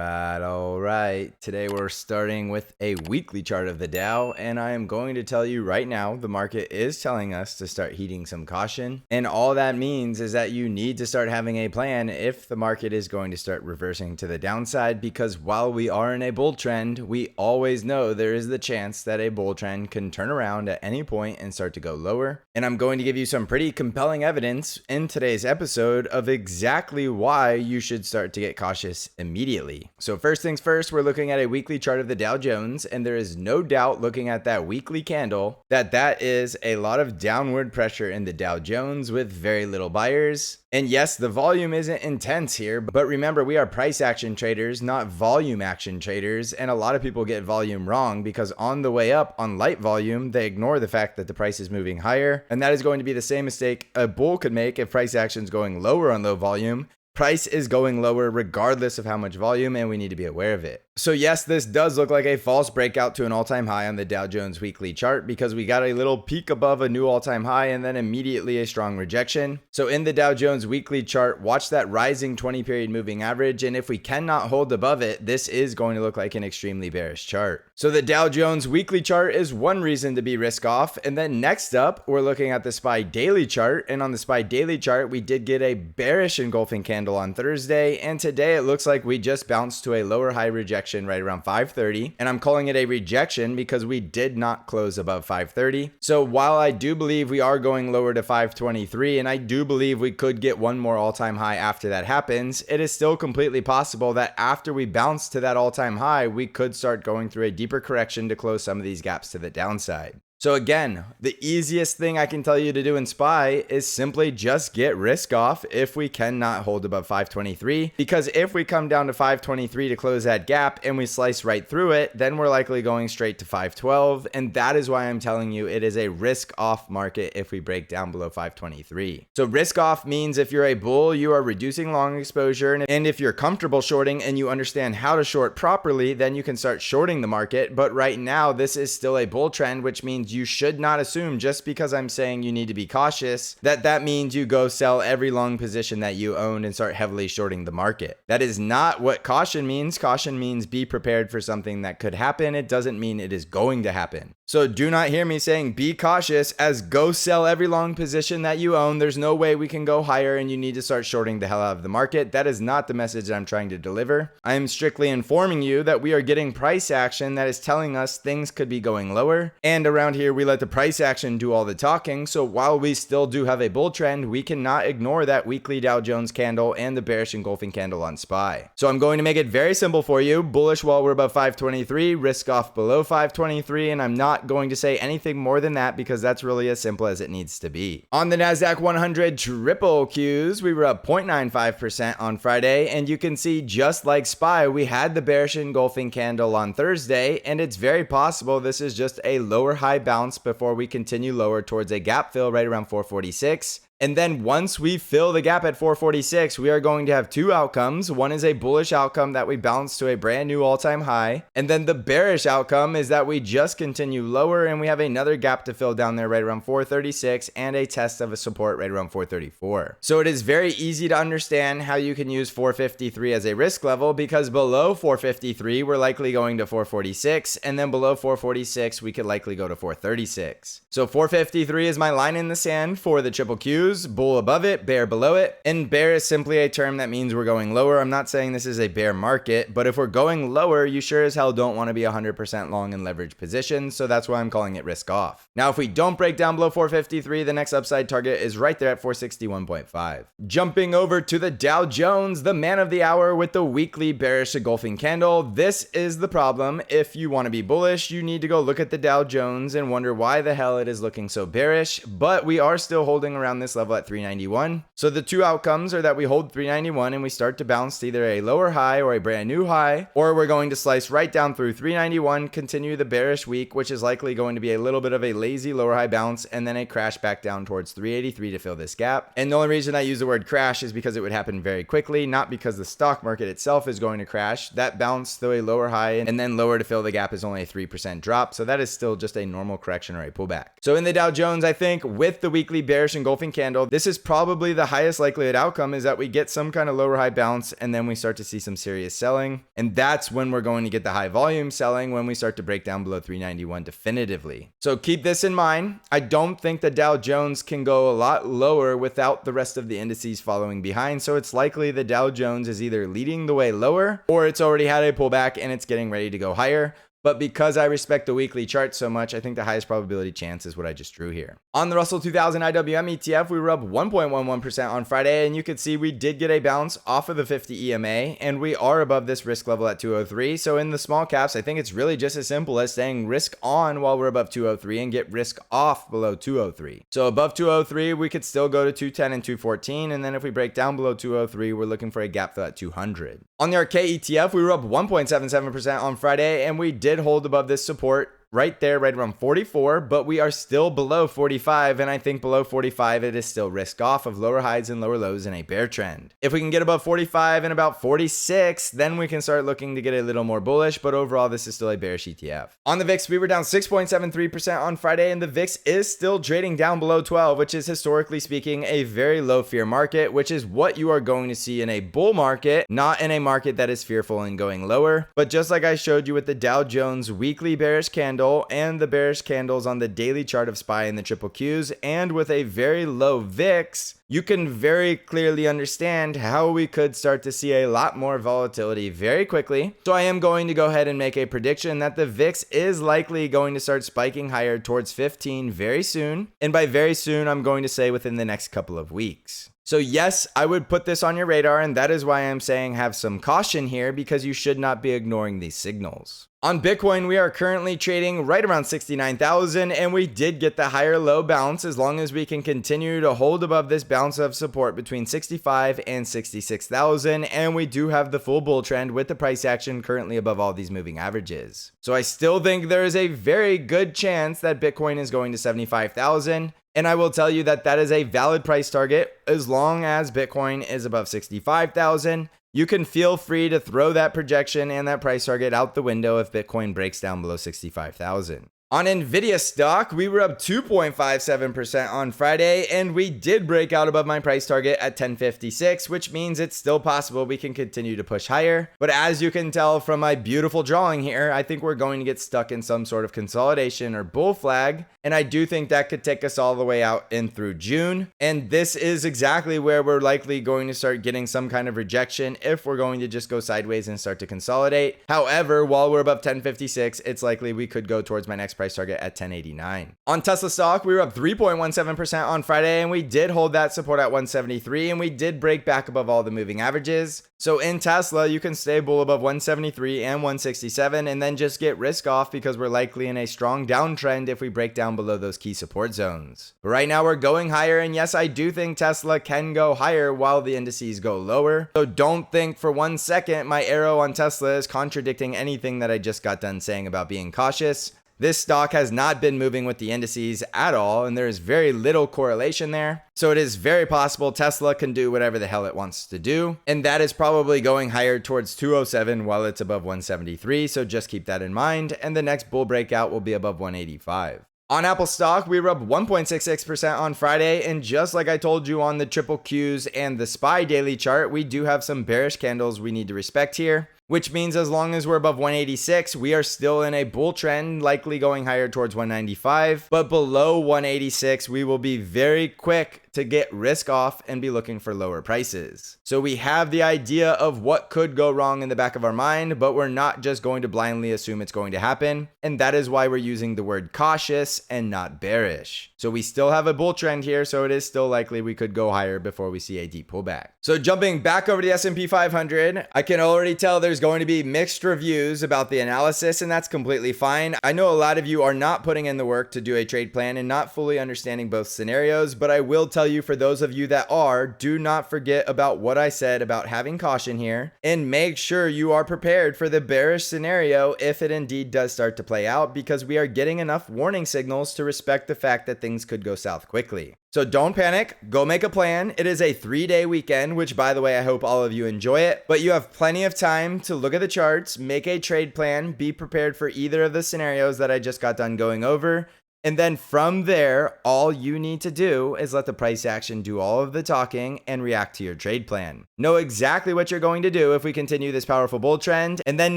All right. Today we're starting with a weekly chart of the Dow, and I am going to tell you right now the market is telling us to start heeding some caution. And all that means is that you need to start having a plan if the market is going to start reversing to the downside, because while we are in a bull trend, we always know there is the chance that a bull trend can turn around at any point and start to go lower. And I'm going to give you some pretty compelling evidence in today's episode of exactly why you should start to get cautious immediately. So first things first, we're looking at a weekly chart of the Dow Jones, and there is no doubt looking at that weekly candle that is a lot of downward pressure in the Dow Jones with very little buyers. And yes, the volume isn't intense here, but remember, we are price action traders, not volume action traders. And a lot of people get volume wrong because on the way up on light volume, they ignore the fact that the price is moving higher. And that is going to be the same mistake a bull could make if price action is going lower on low volume. Price is going lower regardless of how much volume, and we need to be aware of it. So yes, this does look like a false breakout to an all-time high on the Dow Jones weekly chart because we got a little peak above a new all-time high and then immediately a strong rejection. So in the Dow Jones weekly chart, watch that rising 20-period moving average, and if we cannot hold above it, this is going to look like an extremely bearish chart. So the Dow Jones weekly chart is one reason to be risk off, and then next up, we're looking at the SPY daily chart, and on the SPY daily chart, we did get a bearish engulfing candle on Thursday, and today it looks like we just bounced to a lower high rejection right around 530, and I'm calling it a rejection because we did not close above 530. So while I do believe we are going lower to 523, and I do believe we could get one more all-time high after that happens, it is still completely possible that after we bounce to that all-time high, we could start going through a deeper correction to close some of these gaps to the downside. So again, the easiest thing I can tell you to do in SPY is simply just get risk off if we cannot hold above 523, because if we come down to 523 to close that gap and we slice right through it, then we're likely going straight to 512, and that is why I'm telling you it is a risk off market if we break down below 523. So risk off means if you're a bull, you are reducing long exposure, and if you're comfortable shorting and you understand how to short properly, then you can start shorting the market. But right now, this is still a bull trend, which means you should not assume just because I'm saying you need to be cautious that means you go sell every long position that you owned and start heavily shorting the market. That is not what caution means. Caution means be prepared for something that could happen. It doesn't mean it is going to happen. So do not hear me saying be cautious as go sell every long position that you own. There's no way we can go higher and you need to start shorting the hell out of the market. That is not the message that I'm trying to deliver. I am strictly informing you that we are getting price action that is telling us things could be going lower. And around here, we let the price action do all the talking. So while we still do have a bull trend, we cannot ignore that weekly Dow Jones candle and the bearish engulfing candle on SPY. So I'm going to make it very simple for you. Bullish while we're above 523, risk off below 523, and I'm not going to say anything more than that because that's really as simple as it needs to be. On the NASDAQ 100 triple Qs, we were up 0.95% on Friday, and you can see just like SPY, we had the bearish engulfing candle on Thursday, and it's very possible this is just a lower high bounce before we continue lower towards a gap fill right around 446. And then once we fill the gap at 446, we are going to have two outcomes. One is a bullish outcome that we bounce to a brand new all-time high. And then the bearish outcome is that we just continue lower and we have another gap to fill down there right around 436 and a test of a support right around 434. So it is very easy to understand how you can use 453 as a risk level, because below 453, we're likely going to 446. And then below 446, we could likely go to 436. So 453 is my line in the sand for the triple Qs. Bull above it, bear below it. And bear is simply a term that means we're going lower. I'm not saying this is a bear market, but if we're going lower, you sure as hell don't want to be 100% long in leverage positions. So that's why I'm calling it risk off. Now, if we don't break down below 453, the next upside target is right there at 461.5. Jumping over to the Dow Jones, the man of the hour with the weekly bearish engulfing candle. This is the problem. If you want to be bullish, you need to go look at the Dow Jones and wonder why the hell it is looking so bearish, but we are still holding around this level at 391. So the two outcomes are that we hold 391 and we start to bounce to either a lower high or a brand new high, or we're going to slice right down through 391, continue the bearish week, which is likely going to be a little bit of a lazy lower high bounce, and then a crash back down towards 383 to fill this gap. And the only reason I use the word crash is because it would happen very quickly, not because the stock market itself is going to crash. That bounce to a lower high and then lower to fill the gap is only a 3% drop. So that is still just a normal correction or a pullback. So in the Dow Jones, I think with the weekly bearish engulfing candle, this is probably the highest likelihood outcome, is that we get some kind of lower high bounce and then we start to see some serious selling. And that's when we're going to get the high volume selling, when we start to break down below 391 definitively. So keep this in mind. I don't think the Dow Jones can go a lot lower without the rest of the indices following behind. So it's likely the Dow Jones is either leading the way lower or it's already had a pullback and it's getting ready to go higher. But because I respect the weekly chart so much, I think the highest probability chance is what I just drew here. On the Russell 2000 IWM ETF, we were up 1.11% on Friday, and you could see we did get a bounce off of the 50 EMA, and we are above this risk level at 203. So in the small caps, I think it's really just as simple as staying risk on while we're above 203 and get risk off below 203. So above 203, we could still go to 210 and 214, and then if we break down below 203, we're looking for a gap fill at 200. On the ARKK ETF, we were up 1.77% on Friday, and we did hold above this support right there, right around 44, but we are still below 45, and I think below 45 it is still risk off of lower highs and lower lows in a bear trend. If we can get above 45 and about 46, then we can start looking to get a little more bullish, but overall this is still a bearish ETF. On the VIX, we were down 6.73% on Friday, and the VIX is still trading down below 12, which is historically speaking a very low fear market, which is what you are going to see in a bull market, not in a market that is fearful and going lower. But just like I showed you with the Dow Jones weekly bearish candle and the bearish candles on the daily chart of SPY and the triple Qs, and with a very low VIX, you can very clearly understand how we could start to see a lot more volatility very quickly. So I am going to go ahead and make a prediction that the VIX is likely going to start spiking higher towards 15 very soon. And by very soon, I'm going to say within the next couple of weeks. So yes, I would put this on your radar, and that is why I'm saying have some caution here, because you should not be ignoring these signals. On Bitcoin, we are currently trading right around 69,000, and we did get the higher low bounce. As long as we can continue to hold above this bounce of support between 65 and 66,000, and we do have the full bull trend with the price action currently above all these moving averages. So I still think there is a very good chance that Bitcoin is going to 75,000. And I will tell you that that is a valid price target as long as Bitcoin is above 65,000. You can feel free to throw that projection and that price target out the window if Bitcoin breaks down below 65,000. On Nvidia stock, we were up 2.57% on Friday, and we did break out above my price target at 1056, which means it's still possible we can continue to push higher. But as you can tell from my beautiful drawing here, I think we're going to get stuck in some sort of consolidation or bull flag, and I do think that could take us all the way out in through June. And this is exactly where we're likely going to start getting some kind of rejection if we're going to just go sideways and start to consolidate. However, while we're above 1056, it's likely we could go towards my next price target at 1089. On Tesla stock, we were up 3.17% on Friday, and we did hold that support at 173, and we did break back above all the moving averages. So in Tesla, you can stay bull above 173 and 167 and then just get risk off, because we're likely in a strong downtrend if we break down below those key support zones. But right now we're going higher, and yes, I do think Tesla can go higher while the indices go lower. So don't think for 1 second my arrow on Tesla is contradicting anything that I just got done saying about being cautious. This stock has not been moving with the indices at all, and there is very little correlation there. So it is very possible Tesla can do whatever the hell it wants to do. And that is probably going higher towards 207 while it's above 173. So just keep that in mind. And the next bull breakout will be above 185. On Apple stock, we were up 1.66% on Friday, and just like I told you on the triple Qs and the SPY daily chart, we do have some bearish candles we need to respect here, which means as long as we're above 186, we are still in a bull trend, likely going higher towards 195, but below 186, we will be very quick to get risk off and be looking for lower prices. So we have the idea of what could go wrong in the back of our mind, but we're not just going to blindly assume it's going to happen. And that is why we're using the word cautious and not bearish. So we still have a bull trend here, so it is still likely we could go higher before we see a deep pullback. So jumping back over to the S&P 500, I can already tell there's going to be mixed reviews about the analysis, and that's completely fine. I know a lot of you are not putting in the work to do a trade plan and not fully understanding both scenarios, but I will tell you, for those of you that are, do not forget about what I said about having caution here, and make sure you are prepared for the bearish scenario if it indeed does start to play out, because we are getting enough warning signals to respect the fact that things could go south quickly. So don't panic, go make a plan. It is a 3-day weekend, which by the way, I hope all of you enjoy it, but you have plenty of time to look at the charts, make a trade plan, be prepared for either of the scenarios that I just got done going over. And then from there, all you need to do is let the price action do all of the talking and react to your trade plan. Know exactly what you're going to do if we continue this powerful bull trend, and then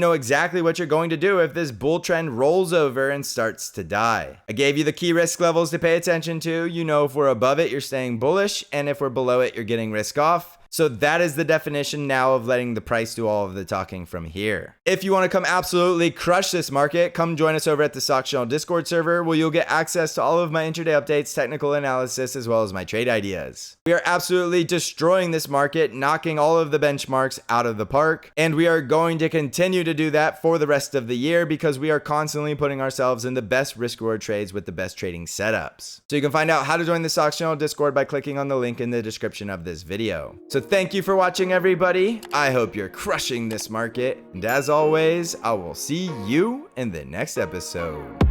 know exactly what you're going to do if this bull trend rolls over and starts to die. I gave you the key risk levels to pay attention to. You know, if we're above it, you're staying bullish, and if we're below it, you're getting risk off. So that is the definition now of letting the price do all of the talking from here. If you want to come absolutely crush this market, come join us over at the Stock Channel Discord server, where you'll get access to all of my intraday updates, technical analysis, as well as my trade ideas. We are absolutely destroying this market, knocking all of the benchmarks out of the park, and we are going to continue to do that for the rest of the year because we are constantly putting ourselves in the best risk reward trades with the best trading setups. So you can find out how to join the Stock Channel Discord by clicking on the link in the description of this video. So thank you for watching, everybody. I hope you're crushing this market. And as always, I will see you in the next episode.